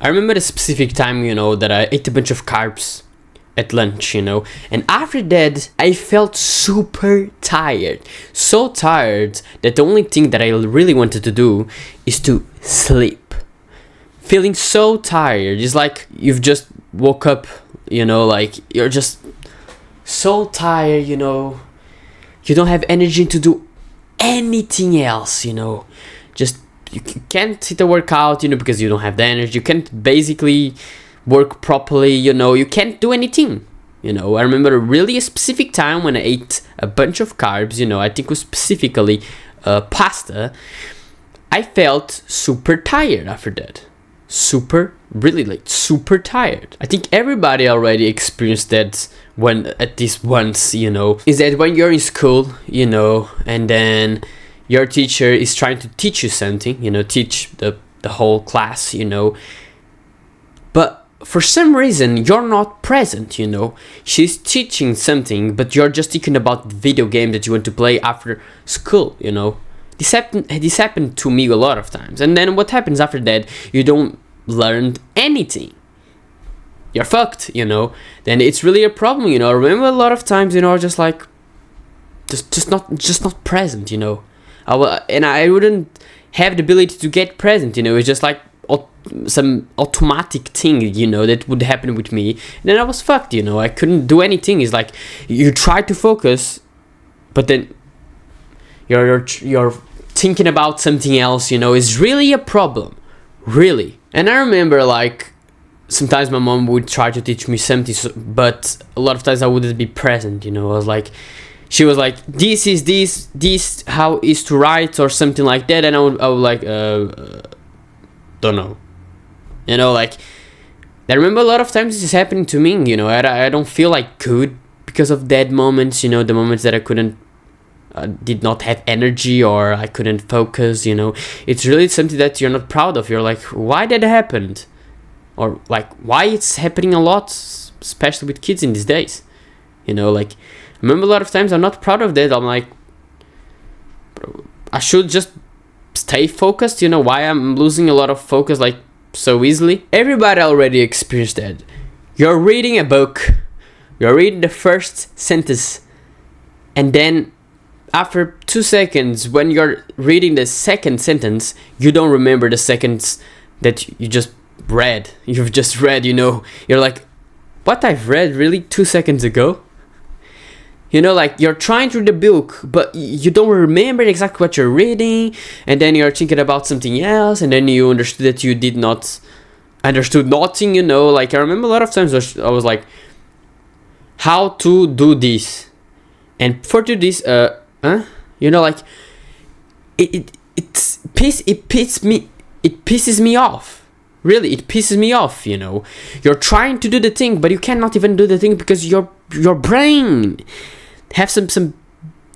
I remember a specific time, that I ate a bunch of carbs at lunch, and after that I felt super tired. So tired that the only thing that I really wanted to do is to sleep. Feeling so tired. It's like you've just woke up, like you're just so tired, you don't have energy to do anything else, just you can't hit a workout, because you don't have the energy. You can't basically work properly, you can't do anything. I remember a really specific time when I ate a bunch of carbs, I think it was specifically pasta. I felt super tired after that. Super tired. I think everybody already experienced that when at least once, is that when you're in school, and then your teacher is trying to teach you something, teach the whole class, but for some reason you're not present, she's teaching something, but you're just thinking about the video game that you want to play after school, This happened to me a lot of times. And then what happens after that? You don't learn anything. You're fucked, Then it's really a problem, I remember a lot of times, just like just not present, I wouldn't have the ability to get present, it's just like some automatic thing, that would happen with me. And then I was fucked, I couldn't do anything. It's like you try to focus, but then you're thinking about something else, is really a problem, really. And I remember like sometimes my mom would try to teach me something, but a lot of times I wouldn't be present, I was like, she was like, this is this how is to write or something like that, and I would like don't know, like I remember a lot of times this is happening to me, I don't feel like good because of that moments, the moments that I couldn't did not have energy or I couldn't focus, it's really something that you're not proud of. You're like, why that happened? Or like, why it's happening a lot, especially with kids in these days, like I remember a lot of times I'm not proud of that. I'm like, bro, I should just stay focused, why I'm losing a lot of focus like so easily. Everybody already experienced that. You're reading a book, you're reading the first sentence, and then after 2 seconds, when you're reading the second sentence, you don't remember the seconds that you just read. You've just read, you're like, what I've read really 2 seconds ago? Like you're trying to read the book, but you don't remember exactly what you're reading, and then you're thinking about something else, and then you understood that you did not understood nothing, like I remember a lot of times I was like, how to do this, and for to this, like it pisses me off. Really, it pisses me off, You're trying to do the thing, but you cannot even do the thing because your brain have some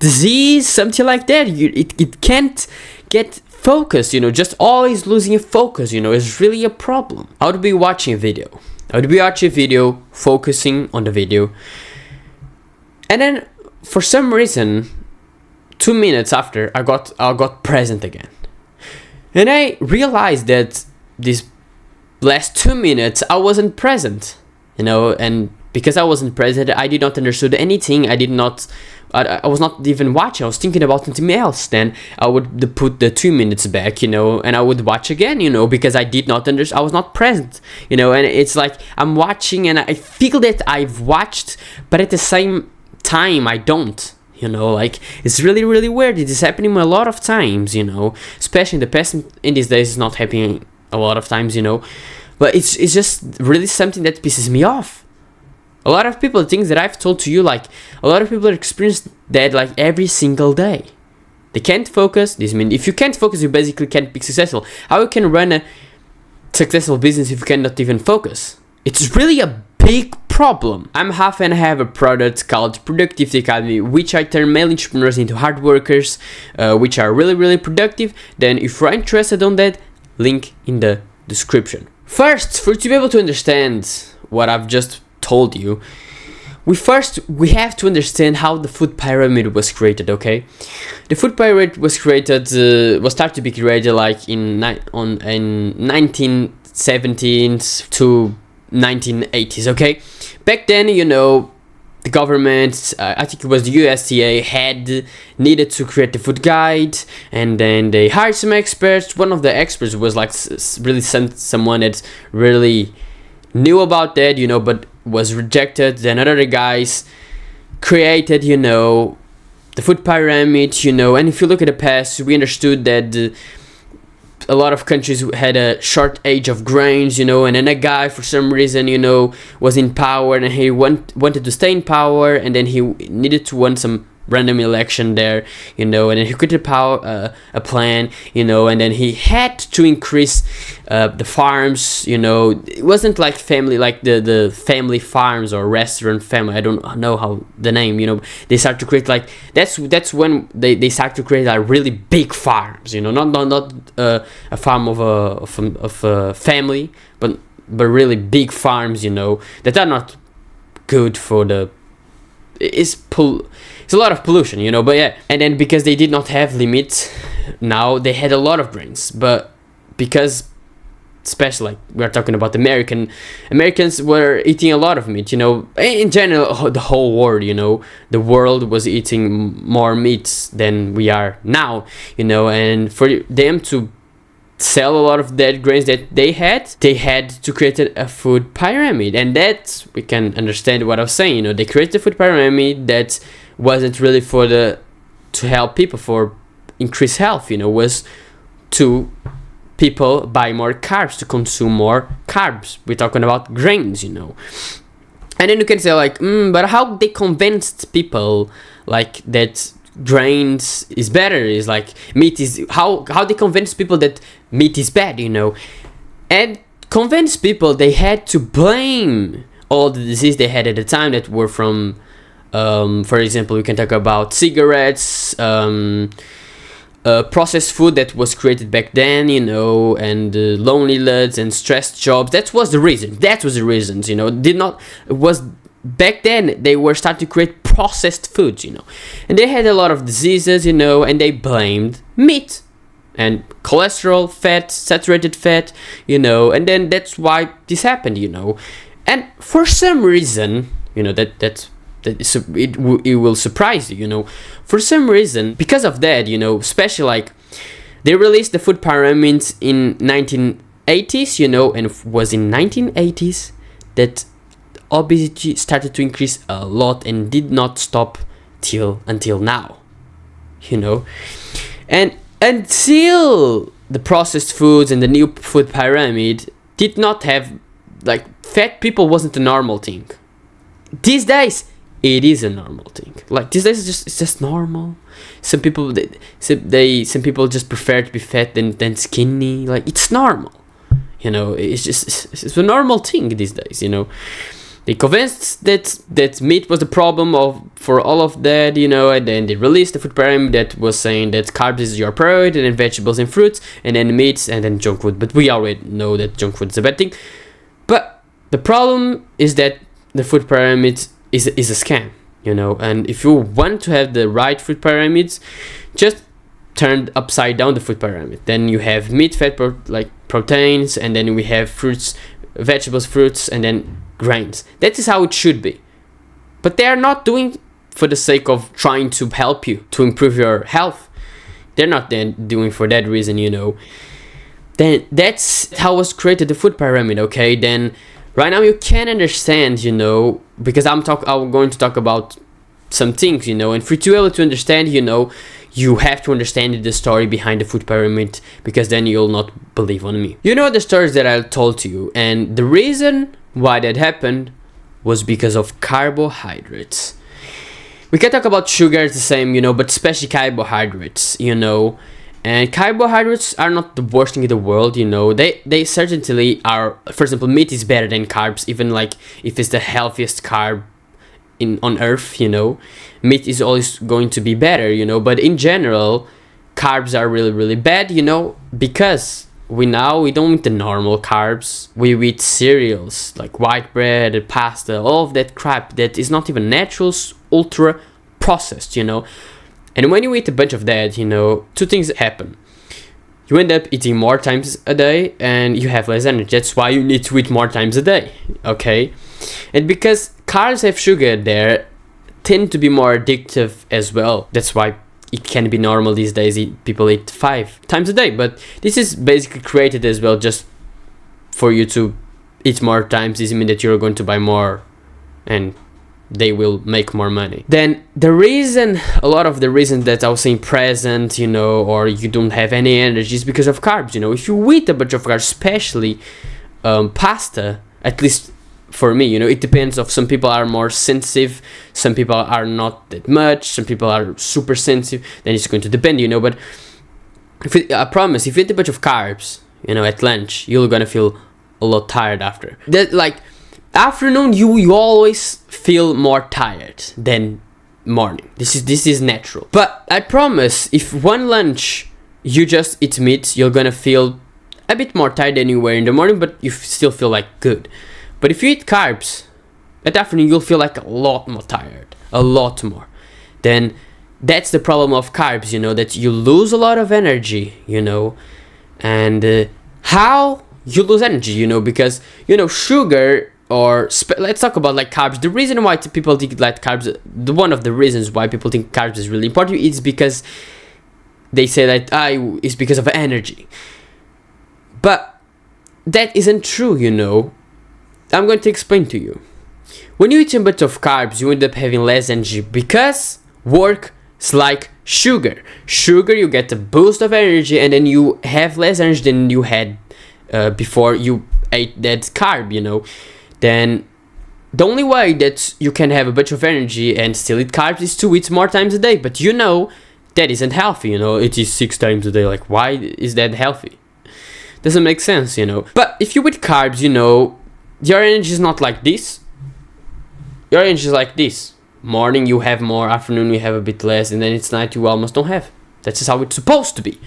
disease, something like that. It can't get focused, just always losing focus, is really a problem. I would be watching a video, focusing on the video, and then for some reason 2 minutes after I got present again, and I realized that this last 2 minutes I wasn't present, and because I wasn't present, I did not understood anything. I was not even watching. I was thinking about something else. Then I would put the 2 minutes back, and I would watch again, because I did not understand. I was not present, and it's like I'm watching and I feel that I've watched, but at the same time I don't. Like it's really, really weird. It is happening a lot of times, especially in the past. In these days, it's not happening a lot of times, but it's just really something that pisses me off. A lot of people, things that I've told to you, like a lot of people experience that like every single day. They can't focus. This means if you can't focus, you basically can't be successful. How you can run a successful business if you cannot even focus? It's really a big problem. I'm Half and I have a product called Productivity Academy, which I turn male entrepreneurs into hard workers, which are really, really productive. Then if you're interested on that, link in the description. First, for you to be able to understand what I've just told you, we have to understand how the food pyramid was created, okay? The food pyramid was created, was started to be created like in 19 17th to 1980s. Okay, back then, you know, the government, I think it was the USDA, had needed to create the food guide, and then they hired some experts. One of the experts was like really someone that really knew about that, you know, but was rejected. Then other guys created, you know, the food pyramid, you know. And if you look at the past, we understood that a lot of countries had a shortage of grains, you know, and then a guy for some reason, you know, was in power, and he wanted to stay in power, and then he needed to win some random election there, you know, and then he created a plan, you know, and then he had to increase the farms, you know. It wasn't like family, like the family farms or restaurant family, I don't know how the name, you know. They start to create like, that's when they start to create like really big farms, you know, not a farm of a family, but really big farms, you know, that are not good for the, it's a lot of pollution, you know. But yeah, and then because they did not have limits, now they had a lot of grains. But because, especially like we're talking about Americans were eating a lot of meat, you know. In general, the whole world, you know, the world was eating more meat than we are now, you know. And for them to sell a lot of that grains that they had to create a food pyramid. And that, we can understand what I was saying, you know. They created a food pyramid that wasn't really to help people for increased health, you know, was to people buy more carbs, to consume more carbs. We're talking about grains, you know. And then you can say like, but how they convinced people like that grains is better, is like meat is, how they convince people that meat is bad, you know. And convince people, they had to blame all the disease they had at the time that were from for example, we can talk about cigarettes, processed food that was created back then, you know, and lonely lads and stressed jobs. That was the reasons, you know. It was back then they were starting to create processed foods, you know, and they had a lot of diseases, you know, and they blamed meat and cholesterol, fat, saturated fat, you know. And then that's why this happened, you know. And for some reason, you know, it will surprise you, you know. For some reason, because of that, you know, especially like they released the food pyramids in 1980s, you know, and it was in 1980s that obesity started to increase a lot and did not stop until now, you know. And until the processed foods and the new food pyramid did not have, like, fat people wasn't a normal thing. These days it is a normal thing. Like these days it's just normal. Some people some people just prefer to be fat than skinny. Like it's normal, you know. It's a normal thing these days, you know. They convinced that meat was the problem for all of that, you know, and then they released the food pyramid that was saying that carbs is your priority, and then vegetables and fruits, and then meats, and then junk food. But we already know that junk food is a bad thing. But the problem is that the food pyramid is a scam, you know. And if you want to have the right food pyramids, just turn upside down the food pyramid. Then you have meat, fat, proteins, and then we have fruits, vegetables, fruits, and then grains. That is how it should be. But they are not doing for the sake of trying to help you to improve your health. They're not then doing for that reason, you know. Then that's how was created the food pyramid, okay? Then right now you can understand, you know, because I'm going to talk about some things, you know, and for you to be able to understand, you know, you have to understand the story behind the food pyramid, because then you'll not believe on me. You know the stories that I told to you, and the reason why that happened was because of carbohydrates. We can talk about sugar, it's the same, you know, but especially carbohydrates, you know. And carbohydrates are not the worst thing in the world, you know. They certainly are. For example, meat is better than carbs, even like if it's the healthiest carb on earth, you know. Meat is always going to be better, you know. But in general, carbs are really, really bad, you know, because we don't eat the normal carbs. We eat cereals like white bread and pasta, all of that crap that is not even natural, ultra processed, you know. And when you eat a bunch of that, you know, two things happen. you end up eating more times a day and you have less energy. That's why you need to eat more times a day, okay? And because carbs have sugar there, tend to be more addictive as well. That's why it can be normal these days. People eat 5 times a day, but this is basically created as well just for you to eat more times. Doesn't mean that you're going to buy more and they will make more money. Then a lot of the reason that I was saying present, or you don't have any energy is because of carbs. If you eat a bunch of carbs, especially pasta, at least for me, it depends. Of some people are more sensitive, some people are not that much, some people are super sensitive. Then it's going to depend, but I promise, if you eat a bunch of carbs, at lunch, you're gonna feel a lot tired after that. Like afternoon, you always feel more tired than morning. This is natural. But I promise, if one lunch you just eat meat, you're gonna feel a bit more tired than you were in the morning, but you still feel like good. But if you eat carbs at afternoon, you'll feel like a lot more tired, a lot more. Then that's the problem of carbs, that you lose a lot of energy, and how you lose energy, because sugar, or let's talk about like carbs. The reason why people think like carbs, one of the reasons why people think carbs is really important is because they say that it's because of energy. But that isn't true, I'm going to explain to you. When you eat a bunch of carbs, you end up having less energy because works like sugar. Sugar, you get a boost of energy and then you have less energy than you had before you ate that carb, Then the only way that you can have a bunch of energy and still eat carbs is to eat more times a day. But that isn't healthy, It is 6 times a day. Like, why is that healthy? Doesn't make sense, But if you eat carbs, your energy is not like this. Your energy is like this. Morning you have more, afternoon you have a bit less, and then it's night you almost don't have. That's just how it's supposed to be.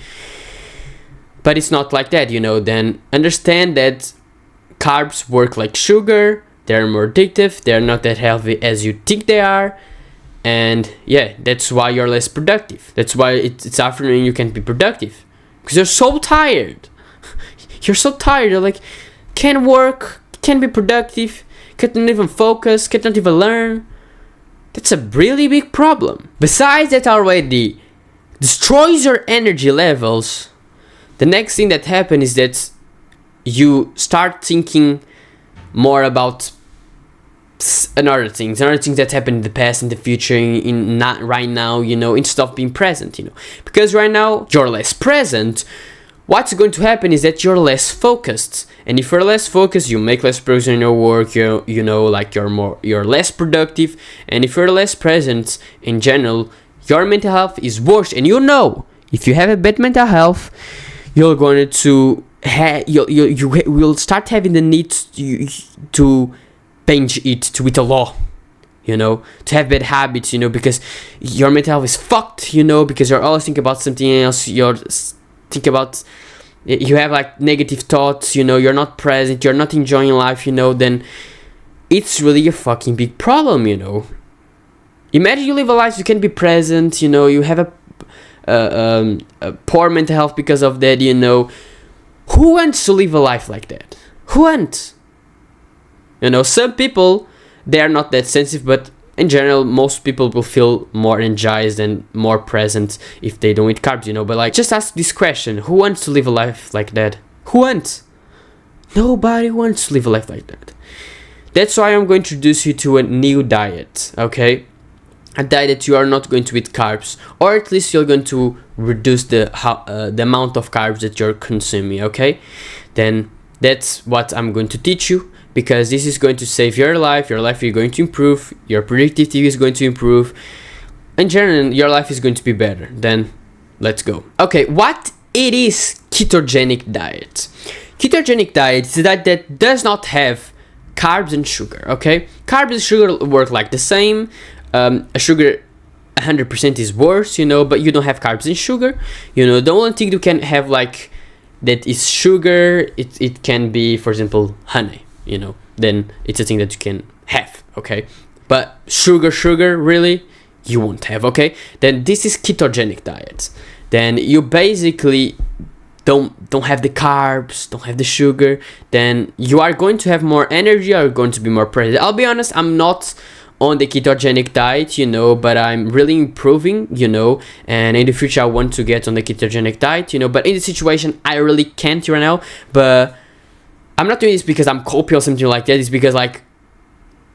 But it's not like that, Then understand that carbs work like sugar. They're more addictive. They're not that healthy as you think they are. And yeah, that's why you're less productive. That's why it's afternoon you can't be productive. Because you're so tired. You're so tired. You're like, can't work, can't be productive, can't even focus, can't even learn. That's a really big problem. Besides that already destroys your energy levels, the next thing that happens is that you start thinking more about other things that happened in the past, in the future, in not right now, instead of being present, Because right now you're less present, what's going to happen is that you're less focused. And if you're less focused, you make less progress in your work, you're less productive. And if you're less present in general, your mental health is worse. And if you have a bad mental health, you're going to you will start having the need to binge eat, to eat a lot, to have bad habits, because your mental health is fucked, because you're always thinking about something else. You have like negative thoughts, you're not present, you're not enjoying life, then it's really a fucking big problem, Imagine you live a life you can be present, you have a poor mental health because of that, Who wants to live a life like that? Who wants? Some people, they are not that sensitive, but in general, most people will feel more energized and more present if they don't eat carbs, But like, just ask this question: who wants to live a life like that? Who wants? Nobody wants to live a life like that. That's why I'm going to introduce you to a new diet, okay? A diet that you are not going to eat carbs, or at least you're going to reduce the amount of carbs that you're consuming, okay? Then that's what I'm going to teach you, because this is going to save your life is going to improve, your productivity is going to improve. In general, your life is going to be better. Then, let's go. Okay, what it is ketogenic diet? Ketogenic diet is a diet that does not have carbs and sugar, okay? Carbs and sugar work like the same. Sugar 100% is worse, but you don't have carbs and sugar. The only thing you can have like that is sugar, it can be, for example, honey. Then it's a thing that you can have, okay? But sugar, really, you won't have, okay? Then this is ketogenic diet. Then you basically don't have the carbs, don't have the sugar, then you are going to have more energy, are going to be more present. I'll be honest, I'm not on the ketogenic diet, you know, but I'm really improving, you know, and in the future I want to get on the ketogenic diet, you know, but in the situation I really can't right now. But I'm not doing this because I'm copy or something like that. It's because like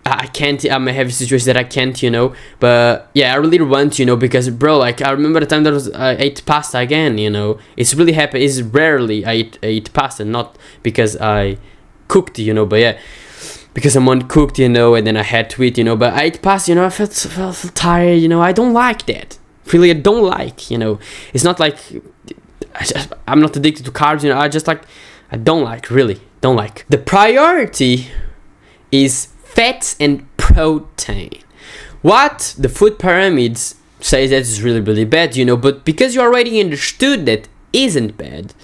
I can't, I may have a situation that I can't, you know. But yeah, I really want, you know, because bro, like I remember the time that I ate pasta again, you know. It's really happy. It's rarely I eat pasta, not because I cooked, you know, but yeah, because someone cooked, you know, and then I had to eat, you know. But I ate pasta, you know. I felt tired, you know. I don't like that. Really, I don't like, you know. It's not like I'm not addicted to carbs, you know. I don't like, really don't like. The priority is fats and protein. What the food pyramids says that is really, really bad, you know. But because you already understood that isn't bad,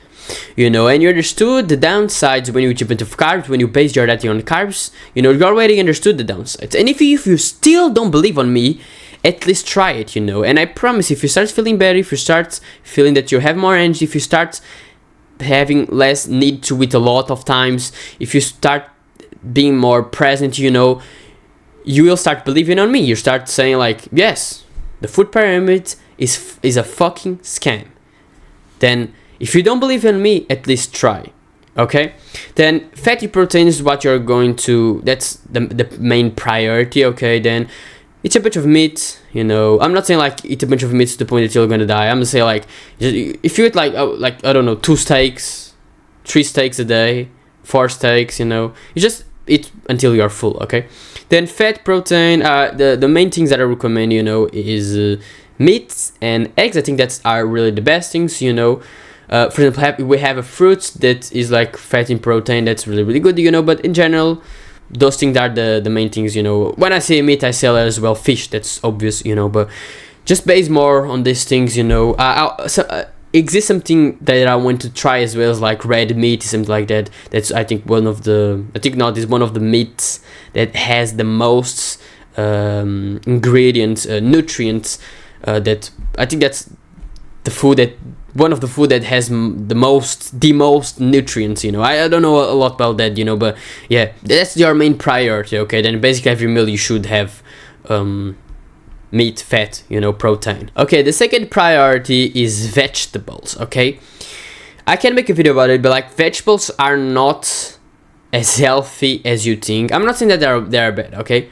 you know, and you understood the downsides when you jump into carbs, when you base your diet on carbs, you know, you already understood the downsides. And if you still don't believe on me, at least try it, you know. And I promise, if you start feeling better, if you start feeling that you have more energy, if you start having less need to eat a lot of times, if you start being more present, you know, you will start believing on me. You start saying like, yes, the food pyramid is a fucking scam. Then if you don't believe in me, at least try. Okay? Then fatty protein is what you're going to, that's the main priority. Okay? Then it's a bunch of meat, you know. I'm not saying like eat a bunch of meat to the point that you're gonna die. I'm gonna say like, if you eat like I don't know, 2 steaks, 3 steaks a day, 4 steaks, you know, you just eat until you're full. Okay? Then fat, protein, the main things that I recommend, you know, is meats and eggs. I think that's are really the best things, you know. For example, we have a fruit that is like fat and protein. That's really, really good, you know. But in general, those things are the main things, you know. When I say meat, I say as well fish. That's obvious, you know. But just base more on these things, you know. Exists something that I want to try as well, as like red meat, something like that. That's I think one of the meats that has the most ingredients, nutrients. That I think that's the food that one of the food that has the most nutrients, you know. I don't know a lot about that, you know, but yeah, that's your main priority. Okay, then basically every meal you should have meat, fat, you know, protein. Okay, the second priority is vegetables. Okay, I can make a video about it, but like vegetables are not as healthy as you think. I'm not saying that they're bad. Okay,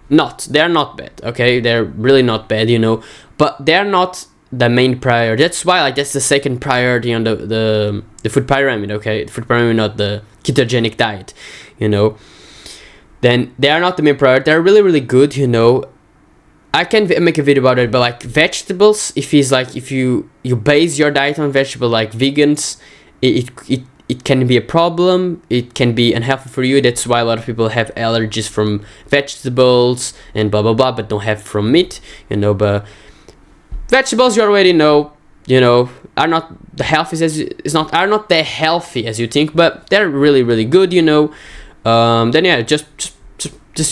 they're not bad. Okay, they're really not bad, you know, but they're not the main priority. That's why like that's the second priority on the food pyramid. Okay, the food pyramid, not the ketogenic diet, you know. Then they are not the main priority. They're really, really good, you know. I can make a video about it, but like vegetables, if you base your diet on vegetable, like vegans, it can be a problem. It can be unhealthy for you. That's why a lot of people have allergies from vegetables and blah blah blah, but don't have from meat, you know. But vegetables, you already know, you know, are not the healthiest are not that healthy as you think, but they're really, really good, you know. Then yeah, just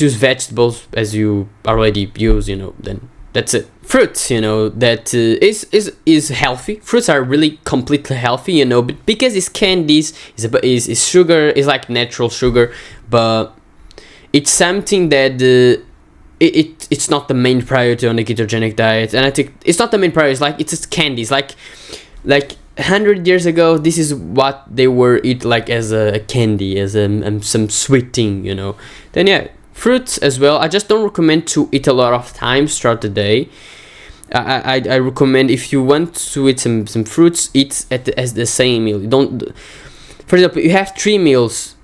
use vegetables as you already use, you know. Then that's it. Fruits, you know, that is healthy. Fruits are really completely healthy, you know, but because it's candies, is sugar, is like natural sugar, but it's something that it's not the main priority on the ketogenic diet. And I think it's not the main priority. It's like it's just candies. Like 100 years ago, this is what they were eat like as a candy, as some sweet thing, you know. Then yeah, fruits as well. I just don't recommend to eat a lot of times throughout the day. I recommend if you want to eat some fruits, eat as the same meal. Don't, for example, you have 3 meals.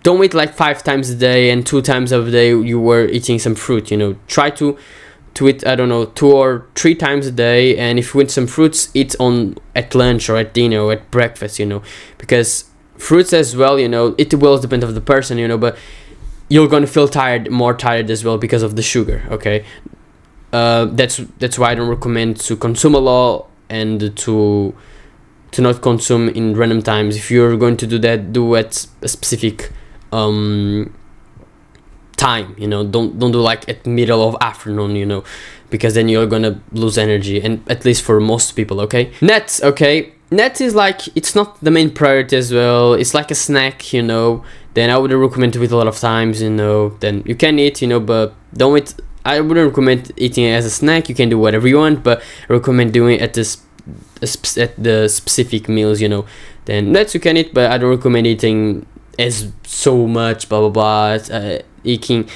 Don't eat like 5 times a day and 2 times a day you were eating some fruit, you know. Try to eat, I don't know, 2 or 3 times a day, and if you eat some fruits, eat at lunch or at dinner or at breakfast, you know. Because fruits as well, you know, it will depend on the person, you know, but you're gonna feel more tired as well because of the sugar, okay? That's why I don't recommend to consume a lot and to not consume in random times. If you're going to do that, do at a specific time, you know. Don't do like at middle of afternoon, you know, because then you're gonna lose energy, and at least for most people. Okay, nuts. Okay, That is like, it's not the main priority as well. It's like a snack, you know. Then I wouldn't recommend to eat a lot of times, you know. Then you can eat, you know, but don't eat. I wouldn't recommend eating it as a snack. You can do whatever you want, but I recommend doing it at the specific meals, you know. Then that's you can eat, but I don't recommend eating as so much, blah blah blah. Eating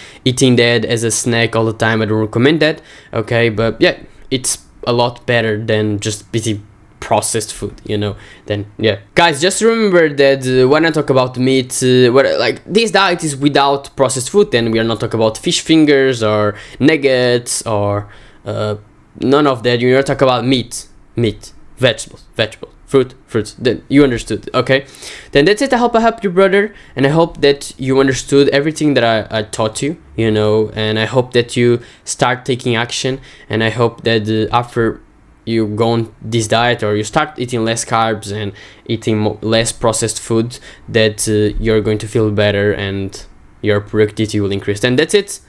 that as a snack all the time, I don't recommend that. Okay, but yeah, it's a lot better than just eating processed food, you know. Then yeah, guys, just remember that when I talk about meat, like this diet is without processed food, then we are not talking about fish fingers or nuggets or none of that. You're not talking about meat, vegetables, fruits. Then you understood, okay? Then that's it. I hope I helped you, brother, and I hope that you understood everything that I taught you, you know, and I hope that you start taking action, and I hope that after you go on this diet or you start eating less carbs and eating less processed food, that you're going to feel better and your productivity will increase. And that's it.